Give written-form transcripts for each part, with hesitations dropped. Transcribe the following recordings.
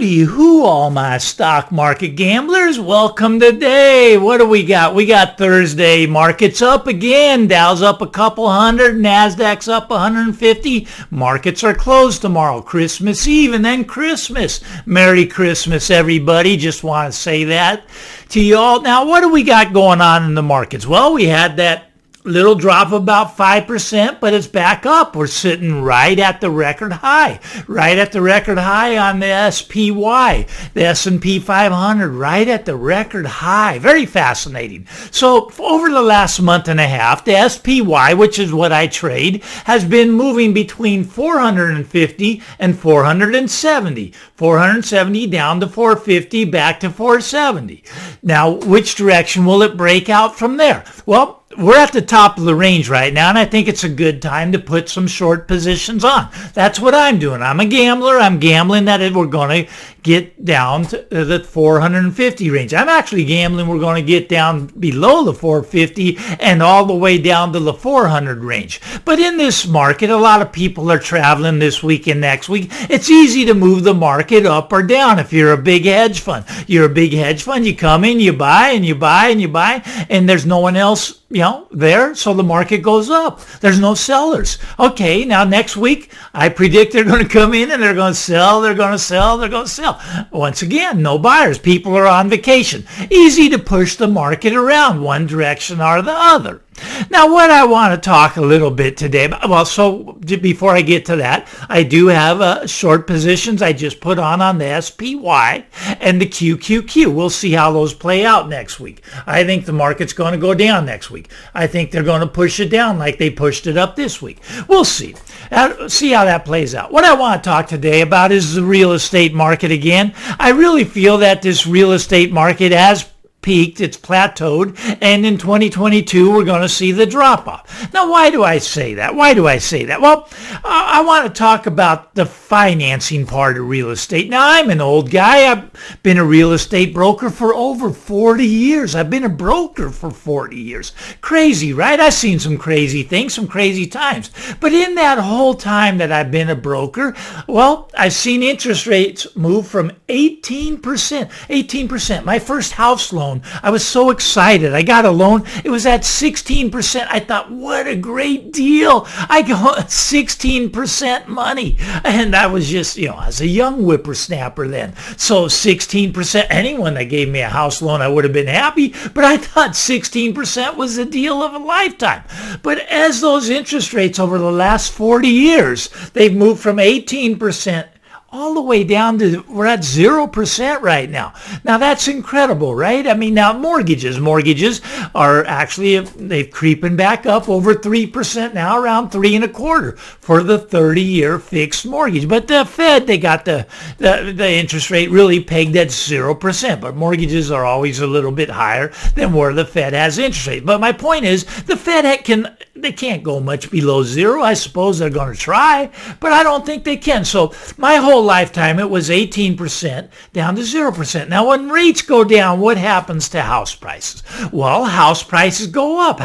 Hooty hoo, all my stock market gamblers. Welcome today. What do we got? We got Thursday markets up again. Dow's up a couple hundred. NASDAQ's up 150. Markets are closed tomorrow. Christmas Eve and then Christmas. Merry Christmas, everybody. Just want to say that to y'all. Now, what do we got going on in the markets? Well, we had that little drop of about 5%, but it's back up. We're sitting right at the record high, on the SPY, the S&P 500, right at the record high. Very fascinating. So over the last month and a half, the SPY, which is what I trade, has been moving between 450 and 470. 470 down to 450, back to 470. Now, which direction will it break out from there? Well, we're at the top of the range right now, and I think it's a good time to put some short positions on. That's what I'm doing. I'm a gambler. I'm gambling that we're going to get down to the 450 range. I'm actually gambling we're going to get down below the 450 and all the way down to the 400 range. But in this market, a lot of people are traveling this week and next week. It's easy to move the market up or down if you're a big hedge fund. You're a big hedge fund. You come in, you buy, and you buy, and you buy, and there's no one else there, so the market goes up. There's no sellers. Okay, now next week, I predict they're going to come in and they're going to sell, they're going to sell, they're going to sell. Once again, no buyers. People are on vacation. Easy to push the market around one direction or the other. Now, what I want to talk a little bit today about, well, so before I get to that, I do have short positions I just put on the SPY and the QQQ. We'll see how those play out next week. I think the market's going to go down next week. I think they're going to push it down like they pushed it up this week. We'll see. See how that plays out. What I want to talk today about is the real estate market again. I really feel that this real estate market has peaked, it's plateaued, and in 2022 we're going to see the drop off. Now, why do I say that? Well, I want to talk about the financing part of real estate. Now, I'm an old guy. I've been a real estate broker for over 40 years. I've been a broker for 40 years. Crazy, right? I've seen some crazy things, some crazy times. But in that whole time that I've been a broker, well, I've seen interest rates move from 18%. My first house loan, I was so excited. I got a loan. It was at 16%. I thought, what a great deal. I got 16% money. And I was just, I was a young whippersnapper then. So 16%, anyone that gave me a house loan, I would have been happy. But I thought 16% was the deal of a lifetime. But as those interest rates over the last 40 years, they've moved from 18% all the way down to, we're at 0% right now. Now, that's incredible, right? I mean, now mortgages are actually, they've creeping back up over 3% now, around 3.25% for the 30-year fixed mortgage. But the Fed, they got the interest rate really pegged at 0%, but mortgages are always a little bit higher than where the Fed has interest rate. But my point is, the Fed they can't go much below 0. I suppose they're going to try, but I don't think they can. So my whole lifetime, it was 18% down to 0%. Now, when rates go down, what happens to house prices? Well, house prices go up.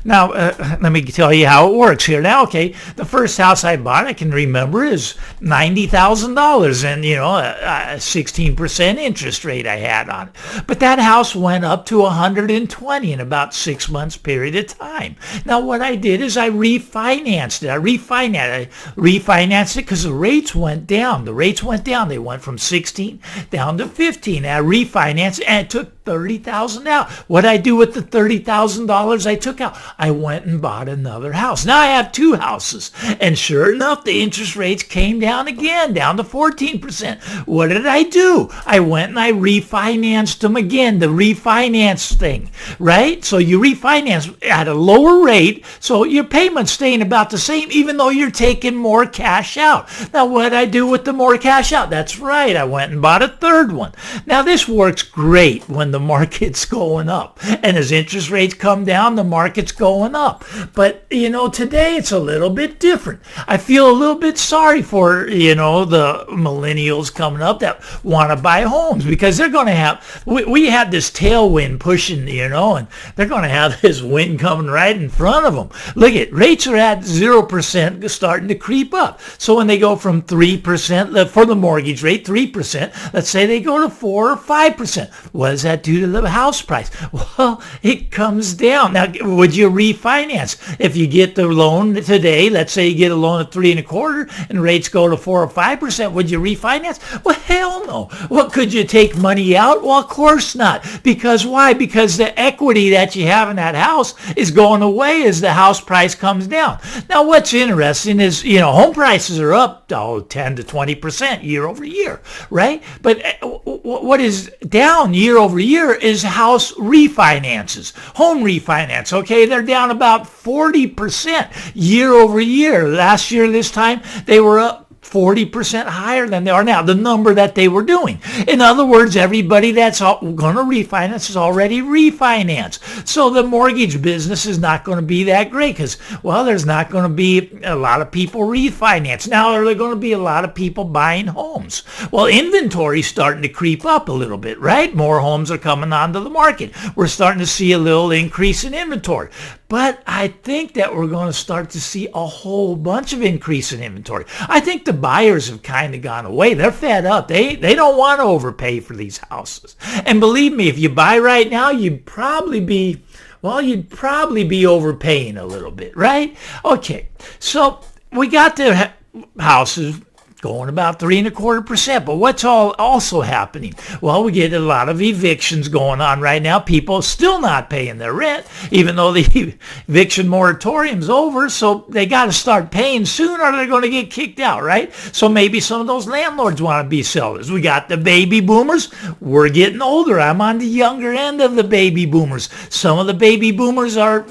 Now, let me tell you how it works here. Now, okay, the first house I bought, I can remember, is $90,000 and, a 16% interest rate I had on it. But that house went up to 120 in about 6 months period of time. Now, what I did is I refinanced it. I refinanced it because the rates went down. They went from 16 down to 15. I refinanced and it took $30,000 out. What did I do with the $30,000 I took out? I went and bought another house. Now I have two houses. And sure enough, the interest rates came down again, down to 14%. What did I do? I went and I refinanced them again, the refinance thing, right? So you refinance at a lower rate, so your payment's staying about the same, even though you're taking more cash out. Now, what did I do with the more cash out? That's right. I went and bought a third one. Now, this works great when the the market's going up. And as interest rates come down, the market's going up. But, today it's a little bit different. I feel a little bit sorry for, the millennials coming up that want to buy homes, because they're going to have, we had this tailwind pushing, and they're going to have this wind coming right in front of them. Look at, rates are at 0% starting to creep up. So when they go from 3% for the mortgage rate, 3%, let's say they go to 4 or 5%. What does that do to the house price? Well, it comes down. Now, would you refinance? If you get the loan today, let's say you get a loan at 3.25 and rates go to 4 or 5%, would you refinance? Well, hell no. Well, could you take money out? Well, of course not. Because why? Because the equity that you have in that house is going away as the house price comes down. Now, what's interesting is, home prices are up 10 to 20% year over year, right? But what is down year over year is house refinances, home refinance. Okay, they're down about 40% year over year. Last year, this time, they were up 40% higher than they are now, the number that they were doing. In other words, everybody that's going to refinance is already refinanced. So the mortgage business is not going to be that great because, there's not going to be a lot of people refinance. Now, are there going to be a lot of people buying homes? Well, inventory's starting to creep up a little bit, right? More homes are coming onto the market. We're starting to see a little increase in inventory. But I think that we're going to start to see a whole bunch of increase in inventory. I think the buyers have kind of gone away. They're fed up. They don't want to overpay for these houses. And believe me, if you buy right now, you'd probably be overpaying a little bit, right? Okay, so we got the houses going about 3.25%. But what's also happening? Well, we get a lot of evictions going on right now. People still not paying their rent, even though the eviction moratorium's over. So they got to start paying soon or they're going to get kicked out, right? So maybe some of those landlords want to be sellers. We got the baby boomers. We're getting older. I'm on the younger end of the baby boomers. Some of the baby boomers are,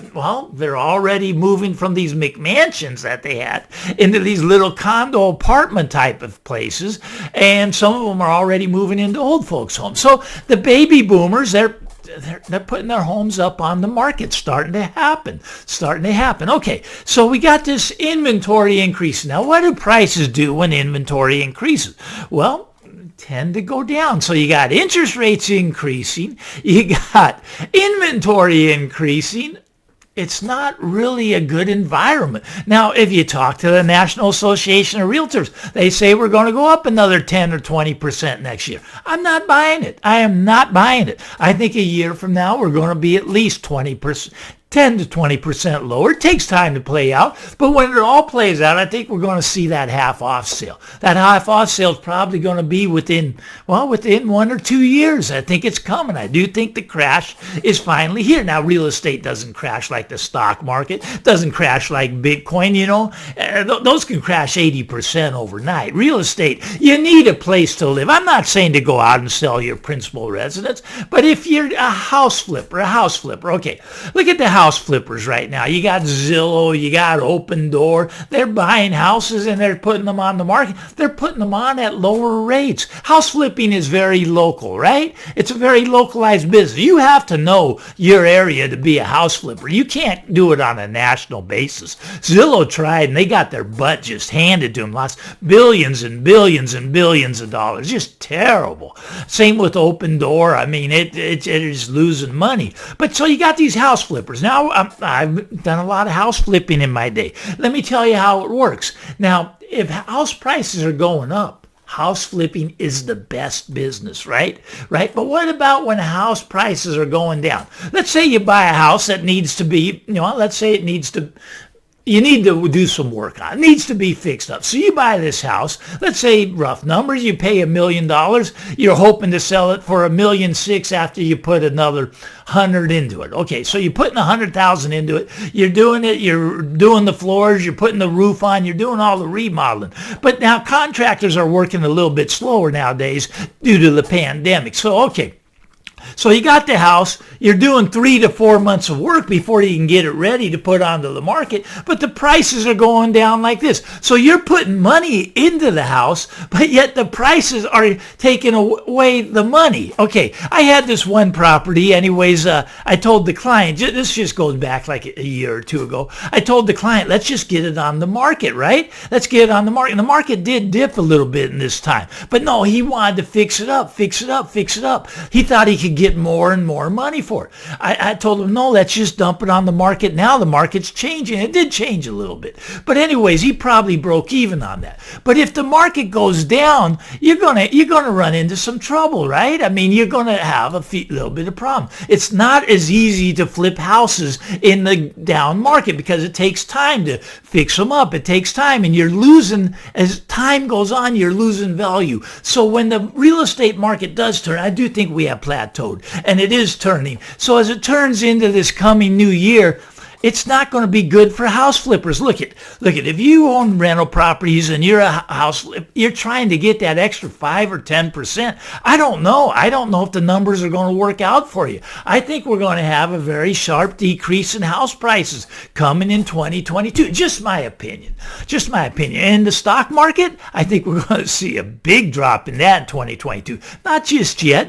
they're already moving from these McMansions that they had into these little condo apartment type of places, and some of them are already moving into old folks' homes. So the baby boomers, they're putting their homes up on the market, starting to happen. Okay, so we got this inventory increase. Now, what do prices do when inventory increases? Well, tend to go down. So you got interest rates increasing, you got inventory increasing. It's not really a good environment. Now, if you talk to the National Association of Realtors, they say we're going to go up another 10 or 20% next year. I'm not buying it. I am not buying it. I think a year from now, we're going to be at least 20%. 10 to 20% lower. It takes time to play out, but when it all plays out, I think we're going to see that half-off sale. That half-off sale is probably going to be within 1 or 2 years. I think it's coming. I do think the crash is finally here. Now, real estate doesn't crash like the stock market, doesn't crash like Bitcoin, Those can crash 80% overnight. Real estate, you need a place to live. I'm not saying to go out and sell your principal residence, but if you're a house flipper, okay, look at the house flippers right now. You got Zillow, you got Open Door. They're buying houses and they're putting them on the market. They're putting them on at lower rates. House flipping is very local, right? It's a very localized business. You have to know your area to be a house flipper. You can't do it on a national basis. Zillow tried and they got their butt just handed to them. Billions and billions and billions of dollars. Just terrible. Same with Open Door. I mean, it is losing money. But so you got these house flippers. Now, I've done a lot of house flipping in my day. Let me tell you how it works. Now, if house prices are going up, house flipping is the best business, right? But what about when house prices are going down? Let's say you buy a house that needs to be, you need to do some work on it. It needs to be fixed up. So you buy this house. Let's say rough numbers, you pay $1 million. You're hoping to sell it for $1.6 million after you put another 100 into it. Okay, so you're putting 100,000 into it. You're doing it. You're doing the floors. You're putting the roof on. You're doing all the remodeling. But now contractors are working a little bit slower nowadays due to the pandemic. So, okay. So you got the house, you're doing 3 to 4 months of work before you can get it ready to put onto the market, but the prices are going down like this. So you're putting money into the house, but yet the prices are taking away the money. Okay, I had this one property anyways. I told the client, this just goes back like a year or two ago. I told the client, let's just get it on the market, right? Let's get it on the market. And the market did dip a little bit in this time, but no, he wanted to fix it up. He thought he could get more and more money for it. I told him, no, let's just dump it on the market now. The market's changing. It did change a little bit. But anyways, he probably broke even on that. But if the market goes down, you're gonna run into some trouble, right? I mean, you're gonna have a little bit of problem. It's not as easy to flip houses in the down market because it takes time to fix them up. It takes time, and you're losing, as time goes on, you're losing value. So when the real estate market does turn, I do think we have plateaued. And it is turning. So as it turns into this coming new year, it's not going to be good for house flippers. Look at, if you own rental properties and you're a house flipper, you're trying to get that extra 5 or 10%. I don't know if the numbers are going to work out for you. I think we're going to have a very sharp decrease in house prices coming in 2022. Just my opinion. And the stock market, I think we're going to see a big drop in that in 2022. Not just yet.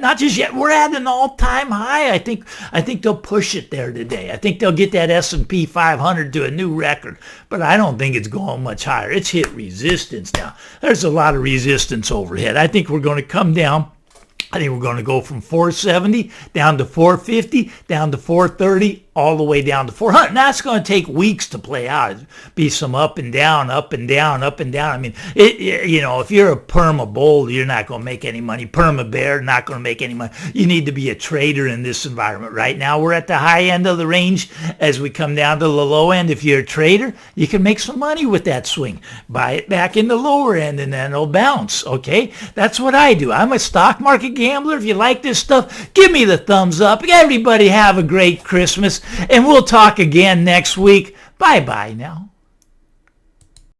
We're at an all-time high. I think they'll push it there today. I think they'll get that S&P 500 to a new record, but I don't think it's going much higher. It's hit resistance now. There's a lot of resistance overhead. I think we're going to come down. I think we're going to go from 470 down to 450, down to 430, all the way down to 400. And that's going to take weeks to play out. It'll be some up and down, up and down, up and down. I mean, if you're a perma bull, you're not going to make any money. Perma bear, not going to make any money. You need to be a trader in this environment. Right now, we're at the high end of the range. As we come down to the low end, if you're a trader, you can make some money with that swing. Buy it back in the lower end, and then it'll bounce, okay? That's what I do. I'm a stock market gambler. If you like this stuff, give me the thumbs up. Everybody have a great Christmas, and we'll talk again next week. Bye-bye now.